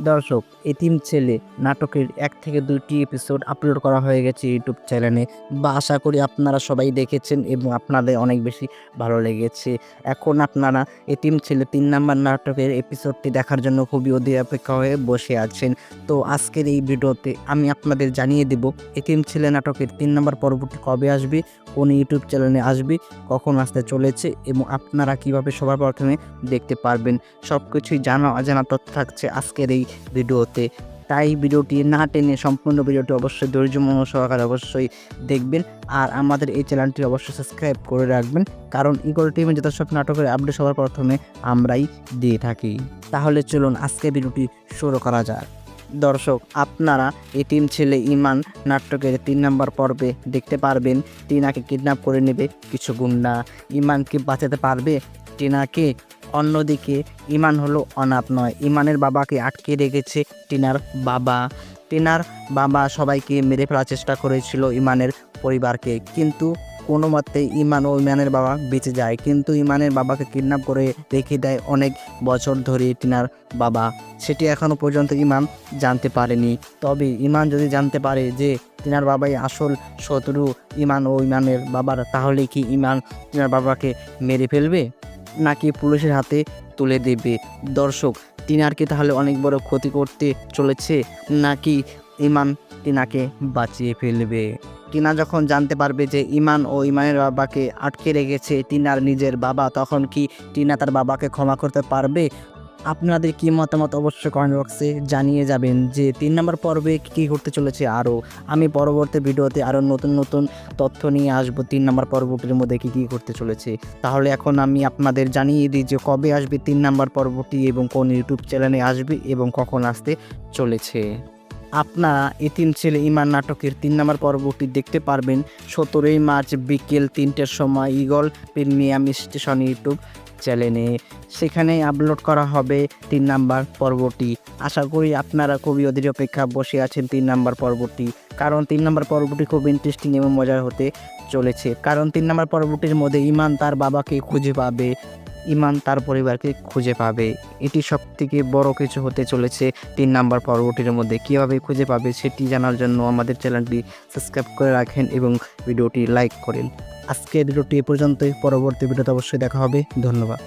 দর্শক, এতিম ছেলে নাটকের ১ থেকে ২টি এপিসোড আপলোড করা হয়ে গেছে ইউটিউব চ্যানেলে, বা আশা করি আপনারা সবাই দেখেছেন এবং আপনাদের অনেক বেশি ভালো লেগেছে। এখন আপনারা এতিম ছেলে ৩ নাম্বার নাটকের এপিসোডটি দেখার জন্য খুবই অধীর অপেক্ষা হয়ে বসে আছেন। তো আজকের এই ভিডিওতে আমি আপনাদের জানিয়ে দেব এতিম ছেলে নাটকের ৩ নাম্বার পর্বটি কবে আসবে, কোন ইউটিউব চ্যানেলে আসবে, কখন আসতে চলেছে এবং আপনারা কিভাবে সবার প্রথমে দেখতে পারবেন। সবকিছুই জানা অজানা তথ্য থাকছে আজকের এই ভিডিওতে। তাই ভিডিওটি না টেনে সম্পূর্ণ ভিডিওটি অবশ্যই ধৈর্যমন সহকারে অবশ্যই দেখবেন। আর আমাদের এই চ্যানেলটি অবশ্যই সাবস্ক্রাইব করে রাখবেন, কারণ ইগল টিভি যত সব নাটকের আপডেট সবার প্রথমে আমরাই দিয়ে থাকি। তাহলে চলুন আজকে ভিডিওটি শুরু করা যাক। দর্শক, আপনারা এতিম ছেলে ইমান নাটকের ৩ নম্বর পর্বে দেখতে পারবেন টিনাকে কিডন্যাপ করে নেবে কিছু গুন্ডা। ইমান কি বাঁচাতে পারবে টিনাকে? অন্যদিকে ইমান হলো অনাথ নয়, ইমানের বাবাকে আটকে রেখেছে টিনার বাবা। টিনার বাবা সবাইকে মেরে ফেলার চেষ্টা করেছিল ইমানের পরিবারকে, কিন্তু কোনো মতে ইমান ও ইমানের বাবা বেঁচে যায়। কিন্তু ইমানের বাবাকে কিডন্যাপ করে রেখে দেয় অনেক বছর ধরে টিনার বাবা। সেটি এখনও পর্যন্ত ইমান জানতে পারেনি। তবে ইমান যদি জানতে পারে যে টিনার বাবাই আসল শত্রু ইমান ও ইমানের বাবার, তাহলে কি ইমান টিনার বাবাকে মেরে ফেলবে নাকি পুলিশের হাতে তুলে দেবে? দর্শক, টিনার কি তাহলে অনেক বড় ক্ষতি করতে চলেছে, নাকি ইমান টিনাকে বাঁচিয়ে ফেলবে? টিনা যখন জানতে পারবে যে ইমান ও ইমানের বাবাকে আটকে রেখেছে টিনার নিজের বাবা, তখন কি টিনা তার বাবাকে ক্ষমা করতে পারবে? আপনাদের কি মতামত অবশ্যই কমেন্ট বক্সে জানিয়ে যাবেন যে ৩ নম্বর পর্বে কী ঘটতে চলেছে। আরও আমি পরবর্তী ভিডিওতে আরও নতুন নতুন তথ্য নিয়ে আসবো ৩ নম্বর পর্বটির মধ্যে কী ঘটতে চলেছে। তাহলে এখন আমি আপনাদের জানিয়ে দিই যে কবে আসবে ৩ নম্বর পর্বটি এবং কোন ইউটিউব চ্যানেলে আসবে এবং কখন আসতে চলেছে। আপনারা এতিম ছেলে ইমান নাটকের ৩ নম্বর পর্বটি দেখতে পারবেন ১৭ই মার্চ বিকেল ৩টের সময় ইগল প্রিমিয়াম স্টেশন ইউটিউব চ্যানেলে। সেখানে আপলোড করা হবে ৩ নাম্বার পর্বটি। আশা করি আপনারা খুবই অধীর অপেক্ষা বসে আছেন ৩ নাম্বার পর্বটি, কারণ ৩ নাম্বার পর্বটি খুব ইন্টারেস্টিং এবং মজার হতে চলেছে। কারণ ৩ নাম্বার পর্বটির মধ্যে ইমান তার বাবাকে খুঁজে পাবে, ইমান তার পরিবারকে খুঁজে পাবে। এটি সবথেকে বড় কিছু হতে চলেছে ৩ নাম্বার পর্বটির মধ্যে। কীভাবে খুঁজে পাবে সেটি জানার জন্য আমাদের চ্যানেলটি সাবস্ক্রাইব করে রাখেন এবং ভিডিওটি লাইক করেন। আজকের ভিডিওটি এ পর্যন্তই। পরবর্তী ভিডিওতে অবশ্যই দেখা হবে। ধন্যবাদ।